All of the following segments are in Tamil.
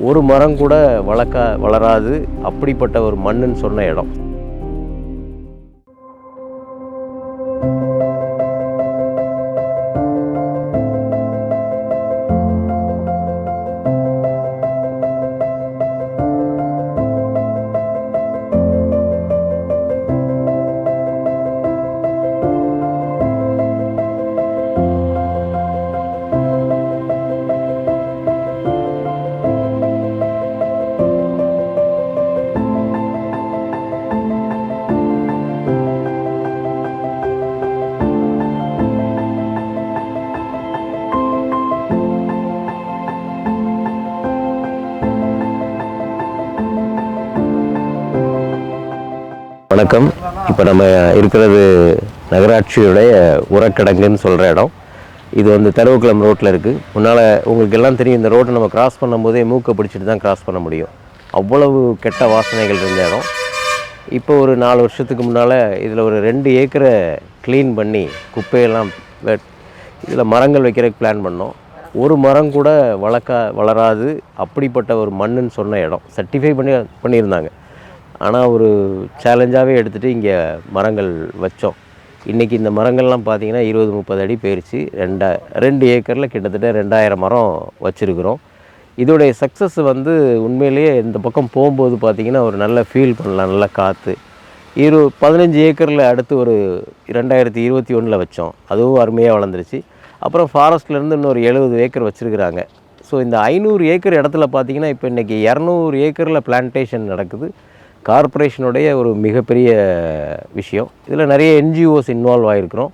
ஒரு மரம் கூட வளராது அப்படிப்பட்ட ஒரு மண்ணுன்னு சொன்ன இடம். வணக்கம். இப்போ நம்ம இருக்கிறது நகராட்சியுடைய உரக்கிடங்குன்னு சொல்கிற இடம். இது வந்து தெருவுக்குளம் ரோட்டில் இருக்குது. முன்னால் உங்களுக்கு எல்லாம் தெரியும், இந்த ரோட்டை நம்ம கிராஸ் பண்ணும்போதே மூக்கை பிடிச்சிட்டு தான் கிராஸ் பண்ண முடியும். அவ்வளவு கெட்ட வாசனைகள் இருந்த இடம். இப்போ ஒரு 4 வருஷத்துக்கு முன்னால் இதில் ஒரு 2 ஏக்கரை க்ளீன் பண்ணி குப்பையெல்லாம் இதில் மரங்கள் வைக்கிறதுக்கு பிளான் பண்ணோம். ஒரு மரம் கூட வளராது அப்படிப்பட்ட ஒரு மண்ணுன்னு சொன்ன இடம். சர்டிஃபை பண்ணியிருந்தாங்க. ஆனால் ஒரு சேலஞ்சாகவே எடுத்துகிட்டு இங்கே மரங்கள் வச்சோம். இன்றைக்கி இந்த மரங்கள்லாம் பார்த்திங்கன்னா 20-30 அடி போயிடுச்சு. 2 ஏக்கரில் கிட்டத்தட்ட 2000 மரம் வச்சுருக்குறோம். இதோடைய சக்ஸஸ் வந்து உண்மையிலேயே இந்த பக்கம் போகும்போது பார்த்திங்கன்னா ஒரு நல்ல ஃபீல் பண்ணலாம். நல்ல காற்று. 15 ஏக்கரில் அடுத்து ஒரு 2021 வச்சோம். அதுவும் அருமையாக வளர்ந்துருச்சு. அப்புறம் ஃபாரஸ்ட்லேருந்து இன்னொரு 70 ஏக்கர் வச்சுருக்குறாங்க. ஸோ இந்த 500 ஏக்கர் இடத்துல பார்த்திங்கன்னா இப்போ இன்றைக்கி 200 ஏக்கரில் பிளான்டேஷன் நடக்குது. கார்ப்பரேஷனுடைய ஒரு மிகப்பெரிய விஷயம். இதில் நிறைய என்ஜிஓஸ் இன்வால்வ் ஆகிருக்கிறோம்.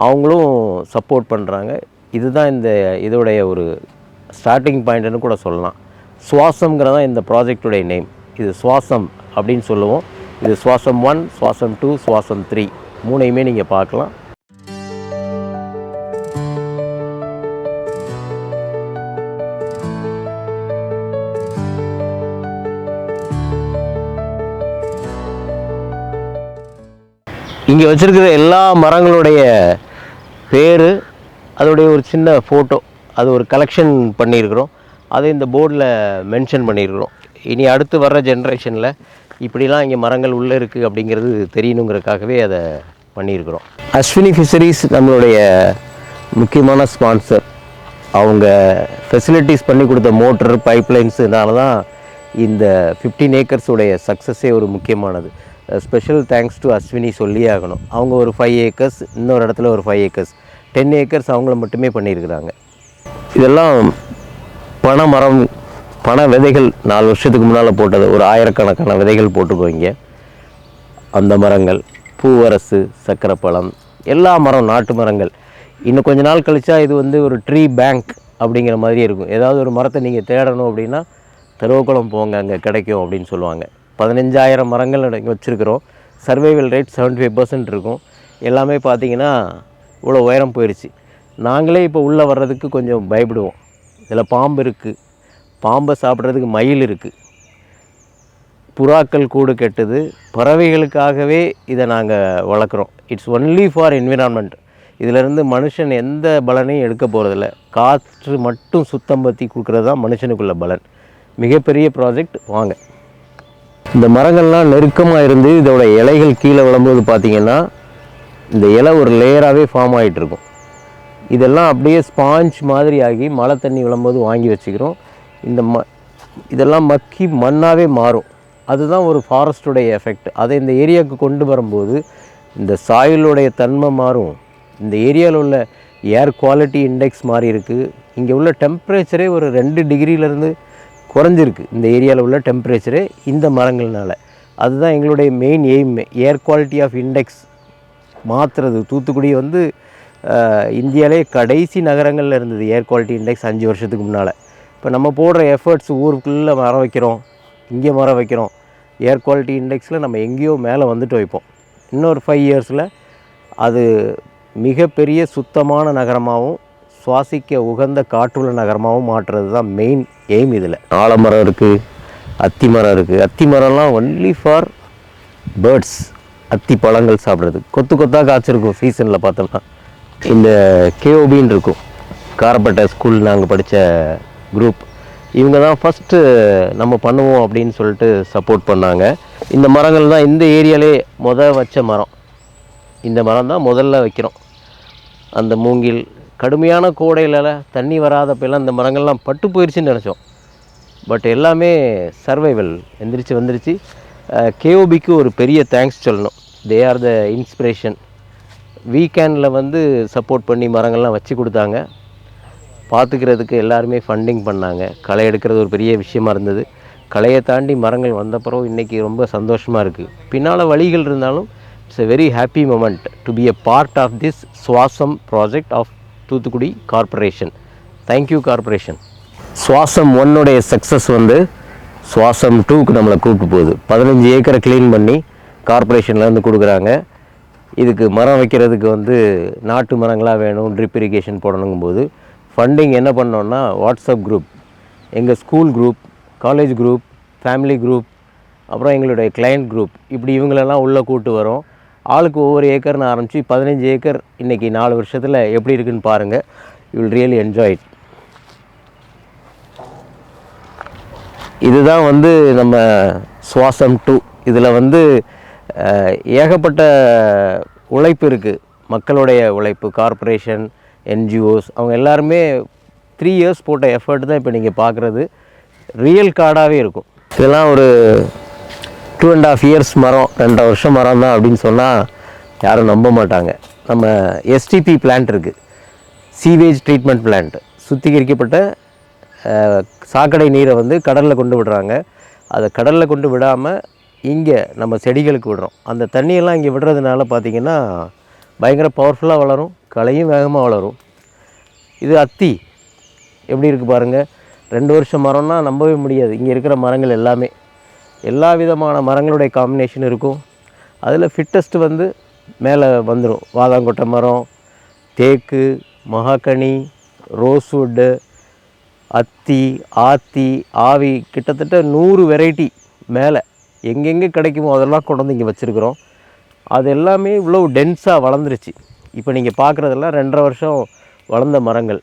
அவங்களும் சப்போர்ட் பண்ணுறாங்க. இதுதான் இதோடைய ஒரு ஸ்டார்டிங் பாயிண்ட்டுன்னு கூட சொல்லலாம். சுவாசம்ங்கிறதான் இந்த ப்ராஜெக்டுடைய நேம். இது சுவாசம் அப்படின்னு சொல்லுவோம். இது சுவாசம் 1, சுவாசம் 2, சுவாசம் 3 மூணையுமே நீங்கள் பார்க்கலாம். இங்கே வச்சுருக்கிற எல்லா மரங்களுடைய பேர், அதோடைய ஒரு சின்ன ஃபோட்டோ, அது ஒரு கலெக்ஷன் பண்ணியிருக்கிறோம். அதை இந்த போர்டில் மென்ஷன் பண்ணியிருக்கிறோம். இனி அடுத்து வர்ற ஜென்ரேஷனில் இப்படிலாம் இங்கே மரங்கள் உள்ளே இருக்குது அப்படிங்கிறது தெரியணுங்கிறதுக்காகவே அதை பண்ணியிருக்கிறோம். அஸ்வினி ஃபிஷரிஸ் நம்மளுடைய முக்கியமான ஸ்பான்சர். அவங்க ஃபெசிலிட்டிஸ் பண்ணி கொடுத்த மோட்டர், பைப்லைன்ஸுனால தான் இந்த 15 ஏக்கர்ஸுடைய சக்ஸஸே ஒரு முக்கியமானது. ஸ்பெஷல் தேங்க்ஸ் டு அஸ்வினி சொல்லியே ஆகணும். அவங்க ஒரு 5 ஏக்கர்ஸ், இன்னொரு இடத்துல ஒரு 5 ஏக்கர்ஸ், 10 ஏக்கர்ஸ் அவங்கள மட்டுமே பண்ணியிருக்கிறாங்க. இதெல்லாம் பனை விதைகள் 4 வருஷத்துக்கு முன்னால் போட்டது. ஒரு 1000கணக்கான விதைகள் போட்டுக்குவீங்க. அந்த மரங்கள், பூவரசு, சக்கரைப்பழம், எல்லா மரம், நாட்டு மரங்கள். இன்னும் கொஞ்ச நாள் கழிச்சா இது வந்து ஒரு ட்ரீ பேங்க் அப்படிங்கிற மாதிரி இருக்கும். ஏதாவது ஒரு மரத்தை நீங்கள் தேடணும் அப்படின்னா தெருவுக்குளம் போங்க, அங்கே கிடைக்கும் அப்படின்னு சொல்லுவாங்க. 15,000 மரங்கள் வச்சுருக்கிறோம். சர்வைவல் ரேட் 75% இருக்கும். எல்லாமே பார்த்திங்கன்னா இவ்வளோ உயரம் போயிடுச்சு. நாங்களே இப்போ உள்ளே வர்றதுக்கு கொஞ்சம் பயப்படுவோம். இதில் பாம்பு இருக்குது, பாம்பை சாப்பிட்றதுக்கு மயில் இருக்குது, புறாக்கள் கூடு கெட்டுது. பறவைகளுக்காகவே இதை நாங்கள் வளர்க்குறோம். It's only for environment. இதிலேருந்து மனுஷன் எந்த பலனையும் எடுக்க போகிறதில்ல. காற்று மட்டும் சுத்தம் பற்றி கொடுக்குறது தான் மனுஷனுக்குள்ள பலன். மிகப்பெரிய ப்ராஜெக்ட். வாங்க. இந்த மரங்கள்லாம் நெருக்கமாக இருந்து இதோட இலைகள் கீழே விழும்போது பார்த்திங்கன்னா இந்த இலை ஒரு லேயராகவே ஃபார்ம் ஆகிட்டுருக்கும். இதெல்லாம் அப்படியே ஸ்பாஞ்ச் மாதிரி ஆகி மழை தண்ணி விழும்போது வாங்கி வச்சுக்கிறோம். இதெல்லாம் மக்கி மண்ணாகவே மாறும். அதுதான் ஒரு ஃபாரஸ்ட்டுடைய எஃபெக்ட். அதை இந்த ஏரியாவுக்கு கொண்டு வரும்போது இந்த சாயிலுடைய தன்மை மாறும். இந்த ஏரியாவில் உள்ள ஏர் குவாலிட்டி இண்டெக்ஸ் மாறி இருக்குது. இங்கே உள்ள டெம்பரேச்சரே ஒரு 2 டிகிரியிலேருந்து குறைஞ்சிருக்கு. இந்த ஏரியாவில் உள்ள டெம்பரேச்சரே இந்த மரங்கள்னால. அதுதான் எங்களுடைய main aim. Air quality of index மாற்றுறது. தூத்துக்குடி வந்து இந்தியாவிலே கடைசி நகரங்களில் இருந்தது ஏர் குவாலிட்டி இண்டெக்ஸ் 5 வருஷத்துக்கு முன்னால். இப்போ நம்ம போடுற எஃபர்ட்ஸ், ஊருக்குள்ளே மரம் வைக்கிறோம், இங்கே மரம் வைக்கிறோம். ஏர் குவாலிட்டி இண்டெக்ஸில் நம்ம எங்கேயோ மேலே வந்துட்டு வைப்போம். இன்னொரு 5 இயர்ஸில் அது மிகப்பெரிய சுத்தமான நகரமாகவும் சுவாசிக்க உகந்த காற்றுள்ள நகரமாகவும் மாற்றுறது தான் மெயின் எய்ம். இதில் ஆலமரம் இருக்குது, அத்தி மரம் இருக்குது. அத்தி மரம்லாம் ஒன்லி ஃபார் பேர்ட்ஸ், அத்தி பழங்கள் சாப்பிட்றது. கொத்து கொத்தாக காய்ச்சிருக்கும் சீசனில் பார்த்தோம்னா. இந்த கேஓபின்னு இருக்கும், காரப்பட்ட ஸ்கூல் நாங்கள் படித்த குரூப். இவங்க தான் ஃபஸ்ட்டு நம்ம பண்ணுவோம் அப்படின்னு சொல்லிட்டு சப்போர்ட் பண்ணாங்க. இந்த மரங்கள் தான் இந்த ஏரியாலே வச்ச மரம். இந்த மரம் தான் முதல்ல வைக்கிறோம். அந்த மூங்கில் கடுமையான கோடையில் தண்ணி வராதப்பெல்லாம் இந்த மரங்கள்லாம் பட்டு போயிடுச்சுன்னு நினச்சோம். பட் எல்லாமே சர்வைவல் எந்திரிச்சு வந்துருச்சு. கேஓபிக்கு ஒரு பெரிய தேங்க்ஸ் சொல்லணும். They are the inspiration. வீக்கெண்டில் வந்து சப்போர்ட் பண்ணி மரங்கள்லாம் வச்சு கொடுத்தாங்க. பார்த்துக்கிறதுக்கு எல்லாருமே ஃபண்டிங் பண்ணாங்க. களை எடுக்கிறது ஒரு பெரிய விஷயமா இருந்தது. களையை தாண்டி மரங்கள் வந்தப்பறம் இன்றைக்கி ரொம்ப சந்தோஷமாக இருக்குது. பின்னால் வழிகள் இருந்தாலும் it's a very happy moment to be a part of this Swasam project of Thoothukudi corporation. Thank you corporation. Swasam 1 success வந்து சுவாசம் 2க்கு நம்மளை கூப்பிட்டு போகுது. 15 ஏக்கரை க்ளீன் பண்ணி கார்ப்பரேஷன்லேருந்து கொடுக்குறாங்க. இதுக்கு மரம் வைக்கிறதுக்கு வந்து நாட்டு மரங்களாக வேணும், ட்ரிப் இரிகேஷன் போடணுங்கும்போது ஃபண்டிங் என்ன பண்ணோன்னா வாட்ஸ்அப் குரூப், எங்கள் school group, college group, family group, அப்புறம் எங்களுடைய கிளைண்ட் குரூப், இப்படி இவங்களெல்லாம் உள்ளே கூப்பிட்டு வரோம். ஆளுக்கு ஒவ்வொரு ஏக்கர்னு ஆரம்பித்து 15 ஏக்கர் இன்றைக்கி 4 வருஷத்தில் எப்படி இருக்குதுன்னு பாருங்கள். You will really enjoy it. இதுதான் வந்து நம்ம சுவாசம் 2. இதில் வந்து ஏகப்பட்ட உழைப்பு இருக்குது. மக்களுடைய உழைப்பு, கார்ப்பரேஷன், என்ஜிஓஸ், அவங்க எல்லாருமே 3 இயர்ஸ் போட்ட எஃபர்ட் தான் இப்போ நீங்கள் பார்க்குறது ரியல் கார்டாகவே இருக்கும். இதெல்லாம் ஒரு 2.5 இயர்ஸ் மரம், 2 வருஷம் மரம் தான் அப்படின்னு சொன்னால் யாரும் நம்ப மாட்டாங்க. நம்ம எஸ்டிபி பிளான்ட் இருக்குது, சீவேஜ் ட்ரீட்மெண்ட் பிளான்ட். சுத்திகரிக்கப்பட்ட சாக்கடை நீரை வந்து கடலில் கொண்டு விடுறாங்க. அதை கடலில் கொண்டு விடாமல் இங்கே நம்ம செடிகளுக்கு விடுறோம். அந்த தண்ணியெல்லாம் இங்கே விடுறதுனால பார்த்திங்கன்னா பயங்கர பவர்ஃபுல்லாக வளரும், களையும் வேகமாக வளரும். இது அத்தி எப்படி இருக்குது பாருங்கள். 2 வருஷம் மரம்னா நம்பவே முடியாது. இங்கே இருக்கிற மரங்கள் எல்லாமே எல்லா விதமான மரங்களுடைய காம்பினேஷன் இருக்கும். அதில் ஃபிட்டஸ்ட்டு வந்து மேலே வந்துடும். வாதாங்கொட்டை மரம், தேக்கு, மகாகனி, ரோஸ்வுட்டு, அத்தி, ஆத்தி, ஆவி, கிட்டத்தட்ட 100 வெரைட்டி மேலே எங்கெங்கே கிடைக்குமோ அதெல்லாம் கொண்டு வந்து இங்கே வச்சுருக்குறோம். அது எல்லாமே இவ்வளோ டென்ஸாக வளர்ந்துருச்சு. இப்போ நீங்கள் பார்க்குறதெல்லாம் 2.5 வருஷம் வளர்ந்த மரங்கள்.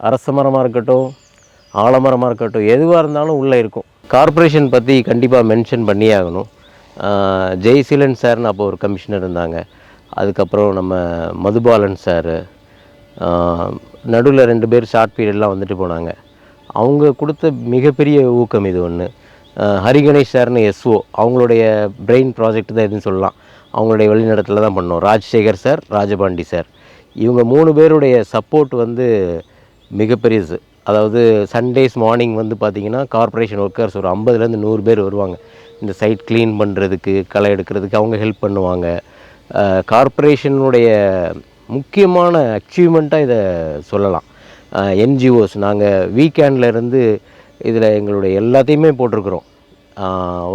அரச மரமாக இருக்கட்டும், ஆலமரமாக இருக்கட்டும், எதுவாக இருந்தாலும் உள்ளே இருக்கும். கார்ப்பரேஷன் பற்றி கண்டிப்பாக மென்ஷன் பண்ணியே ஆகணும். ஜெய்சீலன் சார்னு அப்போ ஒரு கமிஷனர் இருந்தாங்க. அதுக்கப்புறம் நம்ம மதுபாலன் சார், நடுவில் 2 பேர் ஷார்ட் பீரியட்லாம் வந்துட்டு போனாங்க. அவங்க கொடுத்த மிகப்பெரிய ஊக்கம் இது ஒன்று. ஹரிகணேஷ் சார்னு எஸ்ஓ, அவங்களுடைய பிரெயின் ப்ராஜெக்ட் தான் எதுன்னு சொல்லலாம். அவங்களுடைய வழிநடத்தில் தான் பண்ணோம். ராஜசேகர் சார், ராஜபாண்டி சார், இவங்க 3 பேருடைய சப்போர்ட் வந்து மிகப்பெரியது. அதாவது சண்டேஸ் மார்னிங் வந்து பார்த்திங்கன்னா கார்ப்பரேஷன் ஒர்க்கர்ஸ் ஒரு 50லேருந்து 100 பேர் வருவாங்க. இந்த சைட் க்ளீன் பண்ணுறதுக்கு, களை எடுக்கிறதுக்கு அவங்க ஹெல்ப் பண்ணுவாங்க. கார்ப்பரேஷனுடைய முக்கியமான அச்சீவ்மெண்ட்டாக இதை சொல்லலாம். என்ஜிஓஸ் நாங்கள் வீக்கெண்டில் இருந்து இதில் எங்களுடைய எல்லாத்தையுமே போட்டிருக்குறோம்.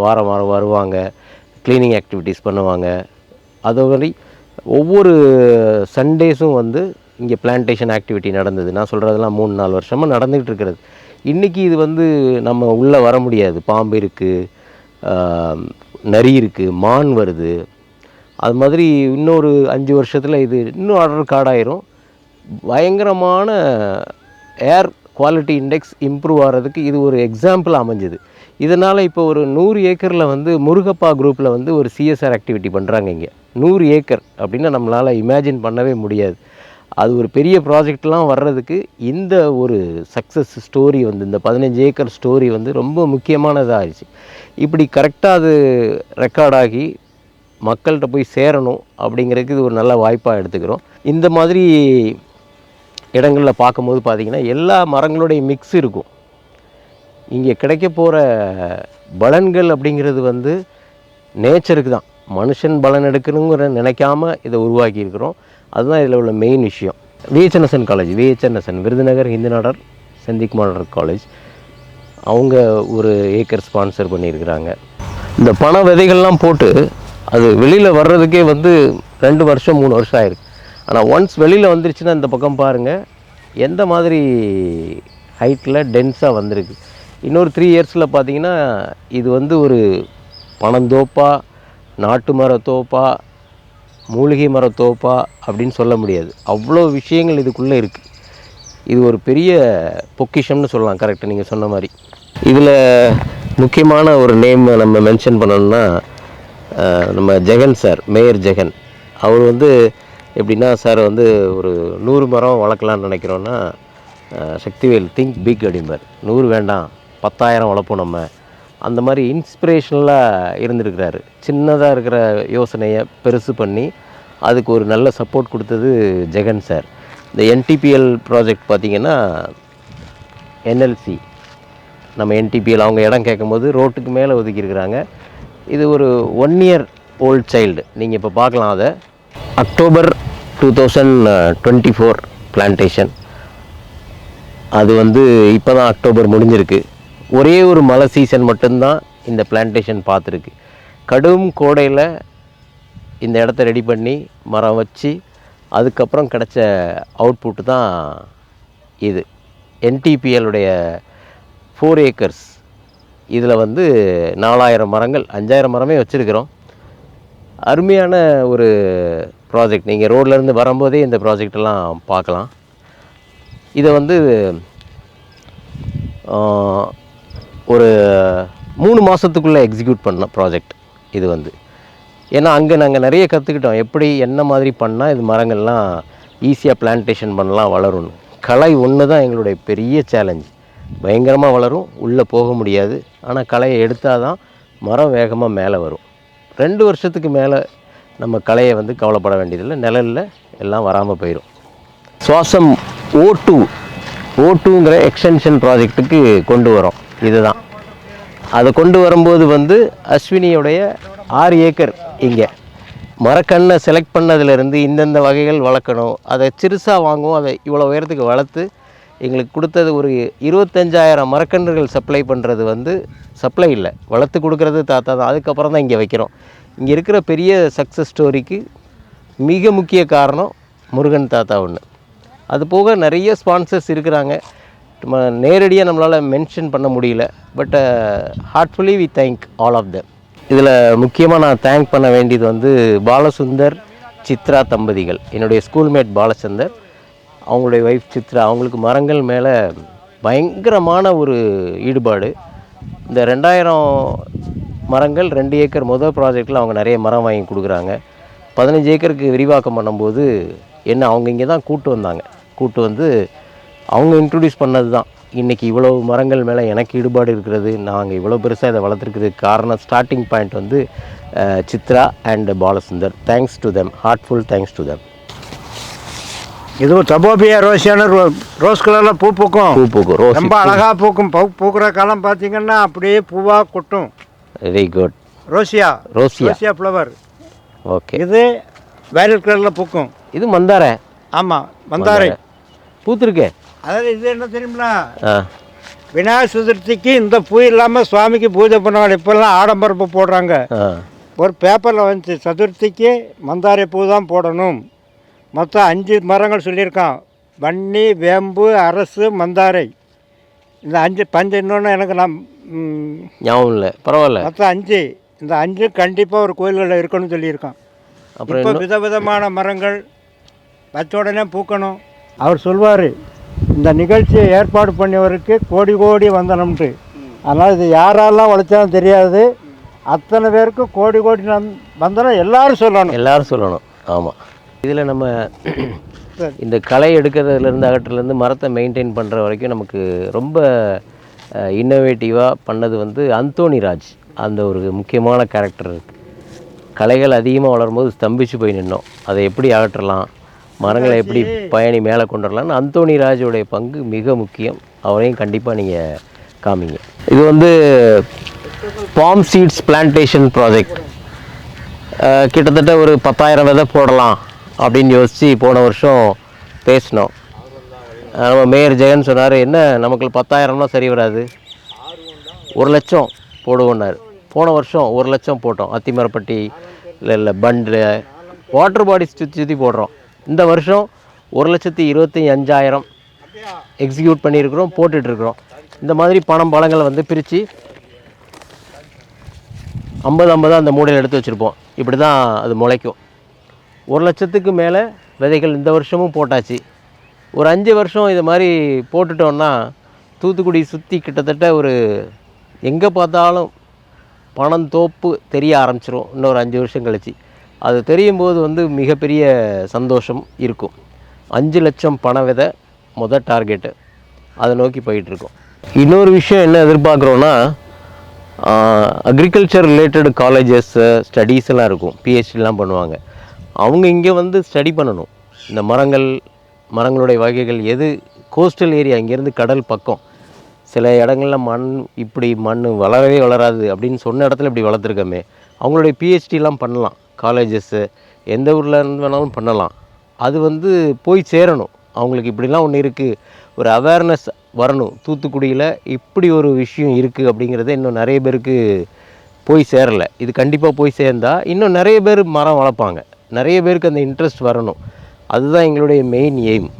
வாரம் வாரம் வருவாங்க, க்ளீனிங் ஆக்டிவிட்டீஸ் பண்ணுவாங்க. அதோடு ஒவ்வொரு சண்டேஸும் வந்து இங்கே பிளான்டேஷன் ஆக்டிவிட்டி நடந்தது. நான் சொல்கிறதெல்லாம் 3-4 வருஷமாக நடந்துகிட்டு இருக்கிறது. இன்றைக்கி இது வந்து நம்ம உள்ளே வர முடியாது. பாம்பு இருக்குது, நரி இருக்குது, மான் வருது. அது மாதிரி இன்னொரு 5 வருஷத்தில் இது இன்னும் ஆர்டர் கார்டாயிரும். பயங்கரமான ஏர் குவாலிட்டி இண்டெக்ஸ் இம்ப்ரூவ் ஆகிறதுக்கு இது ஒரு எக்ஸாம்பிள் அமைஞ்சுது. இதனால் இப்போ ஒரு 100 ஏக்கரில் வந்து முருகப்பா குரூப்பில் வந்து ஒரு சிஎஸ்ஆர் ஆக்டிவிட்டி பண்ணுறாங்க இங்கே. 100 ஏக்கர் அப்படின்னா நம்மளால் இமேஜின் பண்ணவே முடியாது. அது ஒரு பெரிய ப்ராஜெக்ட்லாம் வர்றதுக்கு இந்த ஒரு சக்ஸஸ் ஸ்டோரி வந்து, இந்த 15 ஏக்கர் ஸ்டோரி வந்து ரொம்ப முக்கியமானதாக ஆயிடுச்சு. இப்படி கரெக்டாக அது ரெக்கார்டாகி மக்கள்கிட்ட போய் சேரணும் அப்படிங்கிறதுக்கு இது ஒரு நல்ல வாய்ப்பாக எடுத்துக்கிறோம். இந்த மாதிரி இடங்களில் பார்க்கும்போது பார்த்திங்கன்னா எல்லா மரங்களுடைய மிக்ஸ் இருக்கும். இங்கே கிடைக்க போகிற பலன்கள் அப்படிங்கிறது வந்து நேச்சருக்கு தான். மனுஷன் பலன் எடுக்கணுங்கிற நினைக்காம இதை உருவாக்கியிருக்கிறோம். அதுதான் இதில் உள்ள மெயின் விஷயம். விஹெச்என்எஸ்என் காலேஜ், விஹெச்என்எஸ்என் விருதுநகர் இந்து நாடார் செந்திக்குமார் காலேஜ், அவங்க ஒரு ஏக்கர் ஸ்பான்சர் பண்ணியிருக்கிறாங்க. இந்த பண விதைகள்லாம் போட்டு அது வெளியில் வர்றதுக்கே வந்து 2 வருஷம் 3 வருஷம் ஆயிருக்கு. ஆனால் ஒன்ஸ் வெளியில் வந்துருச்சுன்னா இந்த பக்கம் பாருங்கள் எந்த மாதிரி ஹைட்டில் டென்ஸாக வந்திருக்கு. இன்னொரு 3 இயர்ஸில் பார்த்திங்கன்னா இது வந்து ஒரு பனந்தோப்பா, நாட்டு மரத்தோப்பா, மூலிகை மரத்தோப்பா அப்படின்னு சொல்ல முடியாது. அவ்வளோ விஷயங்கள் இதுக்குள்ளே இருக்குது. இது ஒரு பெரிய பொக்கிஷம்னு சொல்லலாம். கரெக்டாக நீங்கள் சொன்ன மாதிரி. இதில் முக்கியமான ஒரு நேம் நம்ம மென்ஷன் பண்ணணும்னா நம்ம ஜெகன் சார், மேயர் ஜெகன். அவர் வந்து எப்படின்னா, சார் வந்து ஒரு 100 மரம் வளர்க்கலான்னு நினைக்கிறோன்னா, சக்திவேல் திங்க் பிக் அப்படிம்பார். 100 வேண்டாம், 10,000 வளர்ப்போம் நம்ம. அந்த மாதிரி இன்ஸ்பிரேஷனலாக இருந்திருக்கிறாரு. சின்னதாக இருக்கிற யோசனையை பெருசு பண்ணி அதுக்கு ஒரு நல்ல சப்போர்ட் கொடுத்தது ஜெகன் சார். இந்த NTPL ப்ராஜெக்ட் பார்த்திங்கன்னா, NLC நம்ம NTPL அவங்க இடம் கேட்கும்போது ரோட்டுக்கு மேலே ஒதுக்கியிருக்கிறாங்க. இது ஒரு 1 இயர் ஓல்ட் சைல்டு. நீங்கள் இப்போ பார்க்கலாம். அதை அக்டோபர் 2024 பிளான்டேஷன். அது வந்து இப்போ தான் அக்டோபர் முடிஞ்சிருக்கு. ஒரே ஒரு மழை சீசன் மட்டும்தான் இந்த பிளான்டேஷன் பார்த்துருக்கு. கடும் கோடையில் இந்த இடத்த ரெடி பண்ணி மரம் வச்சு அதுக்கப்புறம் கிடச்ச அவுட்புட்டு தான் இது. NTPLுடைய 4 ஏக்கர்ஸ். இதில் வந்து 4000 மரங்கள், 5000 மரமே வச்சுருக்கிறோம். அருமையான ஒரு ப்ராஜெக்ட். நீங்கள் ரோட்லேருந்து வரும்போதே இந்த ப்ராஜெக்டெல்லாம் பார்க்கலாம். இதை வந்து ஒரு 3 மாதத்துக்குள்ளே எக்ஸிக்யூட் பண்ண ப்ராஜெக்ட் இது வந்து. ஏன்னா அங்கே நாங்கள் நிறைய கற்றுக்கிட்டோம், எப்படி என்ன மாதிரி பண்ணால் இது மரங்கள்லாம் ஈஸியாக பிளான்டேஷன் பண்ணலாம், வளரும்னு. களை ஒன்று தான் எங்களுடைய பெரிய சேலஞ்ச். பயங்கரமாக வளரும், உள்ளே போக முடியாது. ஆனால் களையை எடுத்தால் தான் மரம் வேகமாக மேலே வரும். 2 வருஷத்துக்கு மேலே நம்ம களையை வந்து கவலைப்பட வேண்டியதில்லை. நிழலில் எல்லாம் வராமல் போயிடும். சுவாசம் O2ங்கிற எக்ஸ்டென்ஷன் ப்ராஜெக்ட்டுக்கு கொண்டு வரோம். இதுதான் அதை கொண்டு வரும்போது வந்து அஸ்வினியோடைய 6 ஏக்கர் இங்கே மரக்கண்ணை செலக்ட் பண்ணதுலேருந்து இந்தந்த வகைகள் வளர்க்கணும், அதை சிறுசாக வாங்குவோம், அதை இவ்வளோ உயரத்துக்கு வளர்த்து எங்களுக்கு கொடுத்தது ஒரு 25,000 மரக்கன்றுகள் சப்ளை பண்ணுறது வந்து சப்ளை இல்லை, வளர்த்து கொடுக்குறது தாத்தா தான். அதுக்கப்புறம் தான் இங்கே வைக்கிறோம். இங்கே இருக்கிற பெரிய சக்ஸஸ் ஸ்டோரிக்கு மிக முக்கிய காரணம் முருகன் தாத்தா ஒன்று. அது போக நிறைய ஸ்பான்சர்ஸ் இருக்கிறாங்க. நேரடியாக நம்மளால் மென்ஷன் பண்ண முடியல. But heartfully we thank all of them. இதில் முக்கியமாக நான் தேங்க் பண்ண வேண்டியது வந்து பாலசுந்தர் சித்ரா தம்பதிகள். என்னுடைய ஸ்கூல்மேட் பாலச்சந்தர், அவங்களுடைய ஒய்ஃப் சித்ரா. அவங்களுக்கு மரங்கள் மேலே பயங்கரமான ஒரு ஈடுபாடு. இந்த 2000 மரங்கள் 2 ஏக்கர் முதல் ப்ராஜெக்டில் அவங்க நிறைய மரம் வாங்கி கொடுக்குறாங்க. 15 ஏக்கருக்கு விரிவாக்கம் பண்ணும்போது என்ன அவங்க இங்கே தான் கூட்டு வந்து அவங்க இன்ட்ரடியூஸ் பண்ணது தான். இன்றைக்கி இவ்வளோ மரங்கள் மேலே எனக்கு ஈடுபாடு இருக்கிறது, நாங்கள் இவ்வளோ பெருசாக இதை வளர்த்துருக்கிறதுக்கு காரணம், ஸ்டார்டிங் பாயிண்ட் வந்து Chitra and Balasundar. Thanks to them, heartful thanks to them. இது தபோபியா ரோஸியான ரோஸ் கலரில் பூ பூக்கும். ரோஸ் ரொம்ப அழகாக பூக்கும். பூக்கிற காலம் பார்த்தீங்கன்னா அப்படியே பூவாக கொட்டும். Very good. ரோசியா ஃப்ளவர். ஓகே. இது வயலட் கலரில் பூக்கும். இது மந்தாரை. ஆமாம், மந்தாரை பூத்துருக்கே. அதாவது இது என்ன தெரியுங்களா, விநாயகர் சதுர்த்திக்கு இந்த பூ இல்லாமல் சுவாமிக்கு பூஜை பண்ணுவாங்க. இப்போல்லாம் ஆடம்பர பூ போடுறாங்க. ஒரு பேப்பரில் வந்துச்சு, சதுர்த்திக்கு மந்தாரை பூ தான் போடணும். மொத்தம் 5 மரங்கள் சொல்லியிருக்கான். வன்னி, வேம்பு, அரசு, மந்தாரை. இந்த 5 பஞ்சு இன்னொன்று எனக்கு ஞாபகம் இல்லை, பரவாயில்ல. மொத்தம் 5. இந்த 5 கண்டிப்பாக ஒரு கோயில்களில் இருக்கணும்னு சொல்லியிருக்கான். அப்புறம் இப்போ விதவிதமான மரங்கள் வச்ச உடனே பூக்கணும். அவர் சொல்வார், இந்த நிகழ்ச்சியை ஏற்பாடு பண்ணியவருக்கு கோடி கோடி வந்தனம்ட்டு. அதனால் இது யாரெல்லாம் உழைச்சாலும் தெரியாது, அத்தனை பேருக்கு கோடி கோடி வந்தனம் எல்லாரும் சொல்லணும். ஆமாம். இதில் நம்ம இந்த களை எடுக்கிறதுலேருந்து அகற்றுலேருந்து மரத்தை மெயின்டைன் பண்ணுற வரைக்கும் நமக்கு ரொம்ப இன்னோவேட்டிவாக பண்ணது வந்து அந்தோணி ராஜ். அந்த ஒரு முக்கியமான கேரக்டர் இருக்குது. களைகள் அதிகமாக வளரும்போது ஸ்தம்பிச்சு போய் நின்னோம், அதை எப்படி அகற்றலாம், மரங்களை எப்படி பயணி மேலே கொண்டு வரலாம்னு அந்தோணி ராஜுடைய பங்கு மிக முக்கியம். அவரையும் கண்டிப்பாக நீங்கள் காமிங்க. இது வந்து பாம் சீட்ஸ் பிளான்டேஷன் ப்ராஜெக்ட். கிட்டத்தட்ட ஒரு 10,000 விதை போடலாம் அப்படின்னு யோசித்து போன வருஷம் பேசினோம். நம்ம மேயர் ஜெகன் சொன்னார், என்ன நமக்கு 10,000னா சரி வராது, 1,00,000 போடுவோன்னார். போன வருஷம் 1,00,000 போட்டோம். அத்திமரப்பட்டி இல்லை பண்டில் வாட்டர் பாடிஸ் சுற்றி போடுறோம். இந்த வருஷம் 1,25,000 எக்ஸிக்யூட் பண்ணியிருக்கிறோம், போட்டுட்ருக்குறோம். இந்த மாதிரி பழங்களை வந்து பிரித்து 50 அந்த மூடையில் எடுத்து வச்சுருப்போம். இப்படி தான் அது முளைக்கும். 1,00,000க்கு மேலே விதைகள் இந்த வருஷமும் போட்டாச்சு. ஒரு 5 வருஷம் இது மாதிரி போட்டுட்டோன்னா தூத்துக்குடி சுற்றி கிட்டத்தட்ட ஒரு எங்கே பார்த்தாலும் பனந்தோப்பு தெரிய ஆரம்பிச்சிரும் இன்னொரு 5 வருஷம் கழிச்சு. அது தெரியும் போது வந்து மிகப்பெரிய சந்தோஷம் இருக்கும். 5 லட்சம் பனை விதை டார்கெட்டு, அதை நோக்கி போயிட்டுருக்கோம். இன்னொரு விஷயம் என்ன எதிர்பார்க்குறோன்னா, அக்ரிகல்ச்சர் ரிலேட்டட் காலேஜஸ்ஸு ஸ்டடீஸ் எல்லாம் இருக்கும், பிஹெச்டிலாம் பண்ணுவாங்க. அவங்க இங்கே வந்து ஸ்டடி பண்ணணும். இந்த மரங்களுடைய வகைகள் எது கோஸ்டல் ஏரியா, இங்கேருந்து கடல் பக்கம் சில இடங்களில் மண் வளரவே வளராது அப்படின்னு சொன்ன இடத்துல இப்படி வளர்த்துருக்கோமே, அவங்களுடைய பிஹெச்டிலாம் பண்ணலாம். காலேஜஸ்ஸு எந்த ஊரில் இருந்து வேணாலும் பண்ணலாம். அது வந்து போய் சேரணும். அவங்களுக்கு இப்படிலாம் ஒன்று இருக்குது, ஒரு அவேர்னஸ் வரணும். தூத்துக்குடியில் இப்படி ஒரு விஷயம் இருக்குது அப்படிங்கிறத இன்னும் நிறைய பேருக்கு போய் சேரலை. இது கண்டிப்பாக போய் சேர்ந்தால் இன்னும் நிறைய பேர் மரம் வளர்ப்பாங்க. நிறைய பேருக்கு அந்த இன்ட்ரெஸ்ட் வரணும். அதுதான் எங்களுடைய மெயின் எய்ம்.